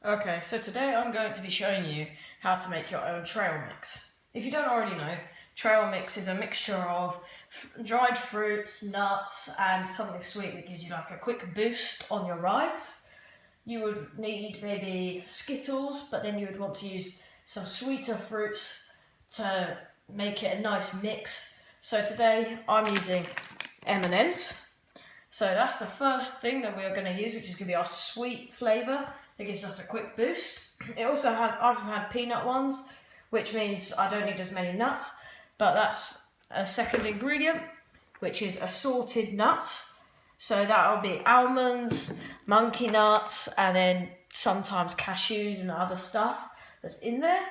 Okay, so today I'm going to be showing you how to make your own trail mix. If you don't already know, trail mix is a mixture of dried fruits, nuts, and something sweet that gives you like a quick boost on your rides. You would need maybe Skittles, but then you would want to use some sweeter fruits to make it a nice mix. So today I'm using M&Ms. So that's the first thing that we're going to use, which is going to be our sweet flavour that gives us a quick boost. It also has, I've had peanut ones, which means I don't need as many nuts, but that's a second ingredient, which is assorted nuts. So that'll be almonds, monkey nuts, and then sometimes cashews and other stuff that's in there.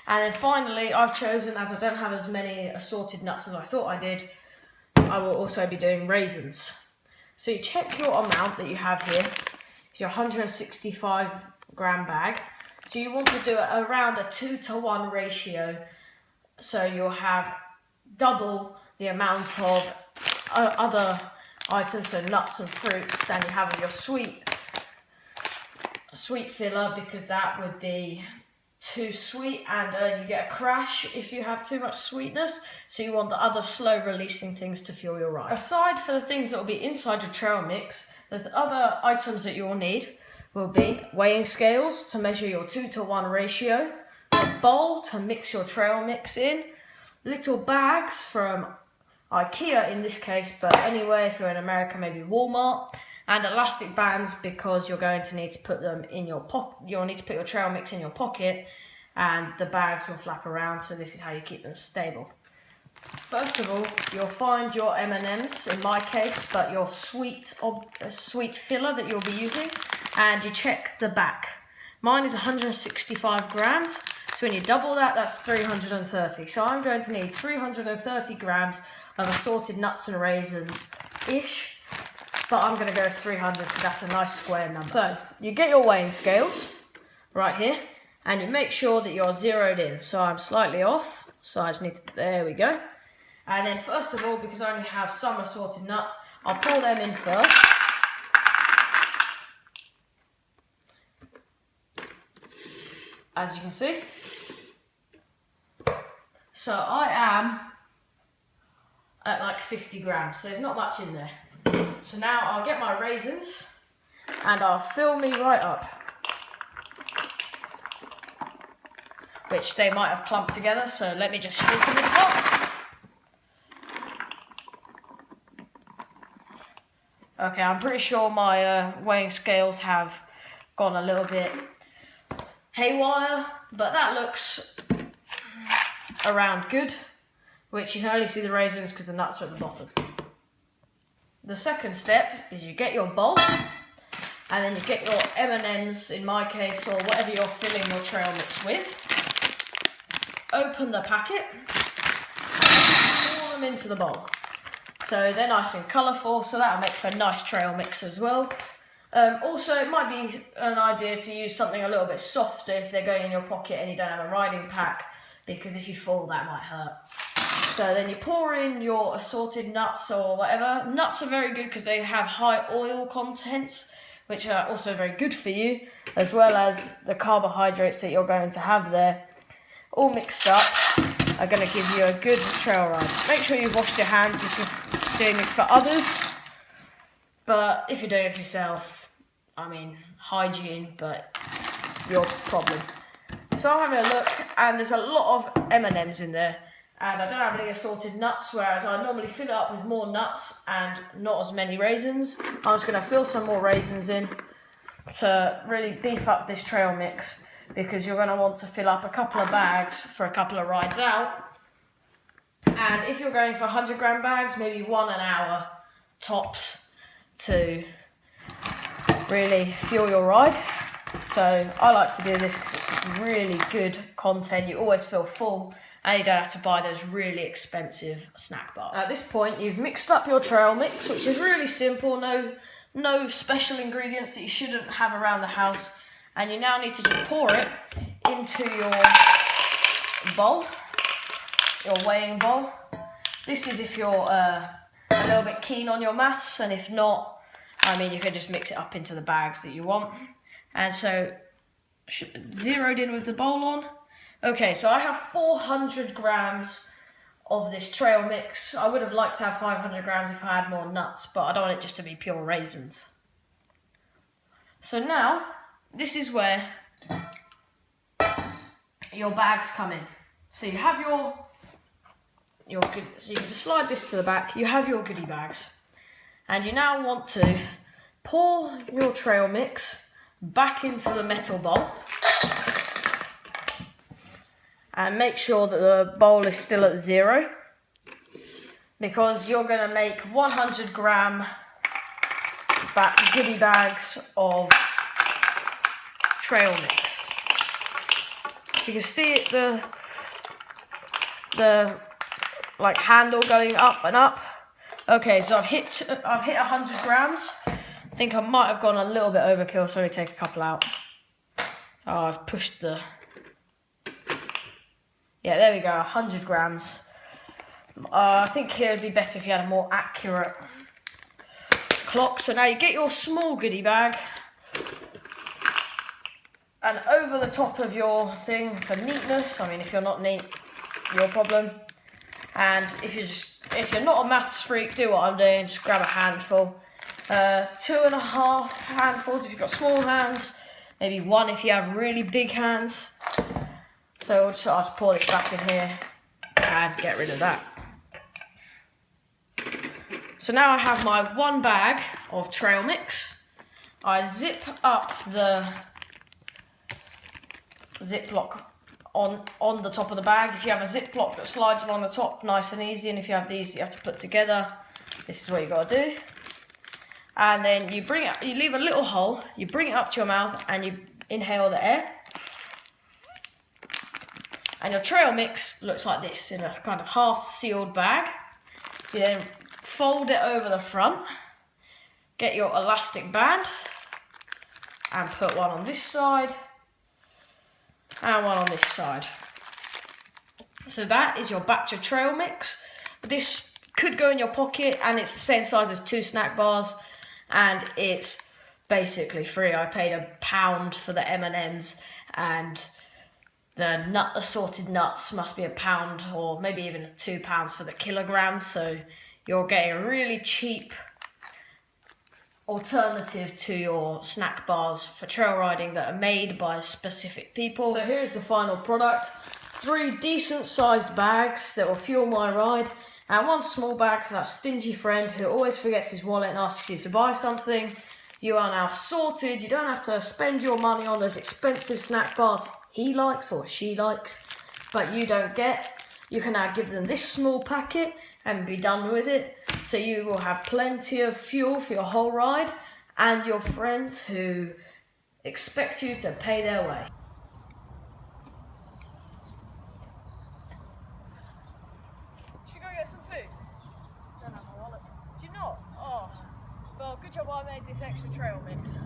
And then finally, I've chosen, as I don't have as many assorted nuts as I thought I did, I will also be doing raisins. So you check your amount that you have here. It's your 165 gram bag. So you want to do it around a 2-to-1 ratio. So you'll have double the amount of other items, so nuts and fruits, than you have of your sweet filler, because that would be too sweet and you get a crash if you have too much sweetness. So you want the other slow releasing things to fuel your ride. Aside for the things that will be inside your trail mix, the other items that you will need will be weighing scales to measure your 2-to-1 ratio, a bowl to mix your trail mix in, little bags from IKEA in this case, but anyway, if you're in America, maybe Walmart, and elastic bands because you're going to need to put them in your pocket. You'll need to put your trail mix in your pocket, and the bags will flap around, so this is how you keep them stable. First of all, you'll find your M&Ms, in my case, but your sweet filler that you'll be using, and you check the back. Mine is 165 grams, so when you double that, that's 330. So I'm going to need 330 grams of assorted nuts and raisins-ish, but I'm going to go 300 because that's a nice square number. So you get your weighing scales right here, and you make sure that you're zeroed in. So I'm slightly off, so I just need to, there we go. And then first of all, because I only have some assorted nuts, I'll pour them in first. As you can see. So I am at like 50 grams, so there's not much in there. So now I'll get my raisins and I'll fill me right up, which they might have clumped together, so let me just shake them up. Okay, I'm pretty sure my weighing scales have gone a little bit haywire, but that looks around good, which you can only see the raisins because the nuts are at the bottom. The second step is you get your bowl, and then you get your M&Ms, in my case, or whatever you're filling your trail mix with. Open the packet, pour them into the bowl. So they're nice and colourful, so that'll make for a nice trail mix as well. Also, it might be an idea to use something a little bit softer if they're going in your pocket and you don't have a riding pack, because if you fall, that might hurt. So then you pour in your assorted nuts or whatever. Nuts are very good because they have high oil contents, which are also very good for you, as well as the carbohydrates that you're going to have there. All mixed up are going to give you a good trail ride. Make sure you've washed your hands if you're doing this for others. But if you're doing it for yourself, I mean, hygiene, but your problem. So I'm having a look, and there's a lot of M&Ms in there. And I don't have any assorted nuts, whereas I normally fill it up with more nuts and not as many raisins. I'm just going to fill some more raisins in to really beef up this trail mix, because you're going to want to fill up a couple of bags for a couple of rides out. And if you're going for 100 gram bags, maybe 1 an hour tops to really fuel your ride. So I like to do this because it's really good content. You always feel full, and you don't have to buy those really expensive snack bars. At this point, you've mixed up your trail mix, which is really simple. No special ingredients that you shouldn't have around the house. And you now need to just pour it into your bowl, your weighing bowl. This is if you're a little bit keen on your maths, and if not, I mean, you can just mix it up into the bags that you want. And so, zeroed in with the bowl on. Okay, so I have 400 grams of this trail mix. I would have liked to have 500 grams if I had more nuts, but I don't want it just to be pure raisins. So now, this is where your bags come in. So you have your good, so you just slide this to the back, you have your goodie bags. And you now want to pour your trail mix back into the metal bowl. And make sure that the bowl is still at 0. Because you're going to make 100 gram goodie bags of trail mix. So you can see it, the like handle going up and up. Okay, so I've hit 100 grams. I think I might have gone a little bit overkill, so let me take a couple out. Oh, I've pushed the... Yeah, there we go, 100 grams. I think it would be better if you had a more accurate clock. So now you get your small goodie bag, and over the top of your thing for neatness, I mean, if you're not neat, your problem. And if you're not a maths freak, do what I'm doing, just grab a handful. 2.5 handfuls if you've got small hands, maybe 1 if you have really big hands. So I'll just pour this back in here and get rid of that. So now I have my 1 bag of trail mix. I zip up the Ziploc on the top of the bag. If you have a Ziploc that slides along the top, nice and easy, and if you have these you have to put together, this is what you got to do. And then you bring it, you leave a little hole, you bring it up to your mouth and you inhale the air. And your trail mix looks like this, in a kind of half sealed bag. You then fold it over the front, get your elastic band and put one on this side and one on this side. So that is your batch of trail mix. This could go in your pocket, and it's the same size as 2 snack bars, and it's basically free. I paid £1 for the M&Ms, and the assorted nuts must be £1 or maybe even £2 for the kilogram. So you're getting a really cheap alternative to your snack bars for trail riding that are made by specific people. So here's the final product. 3 decent sized bags that will fuel my ride, and 1 small bag for that stingy friend who always forgets his wallet and asks you to buy something. You are now sorted. You don't have to spend your money on those expensive snack bars he likes or she likes, but you don't get. You can now give them this small packet and be done with it. So you will have plenty of fuel for your whole ride and your friends who expect you to pay their way. Should we go get some food? Don't have my wallet. Do you not? Oh, well, good job I made this extra trail mix.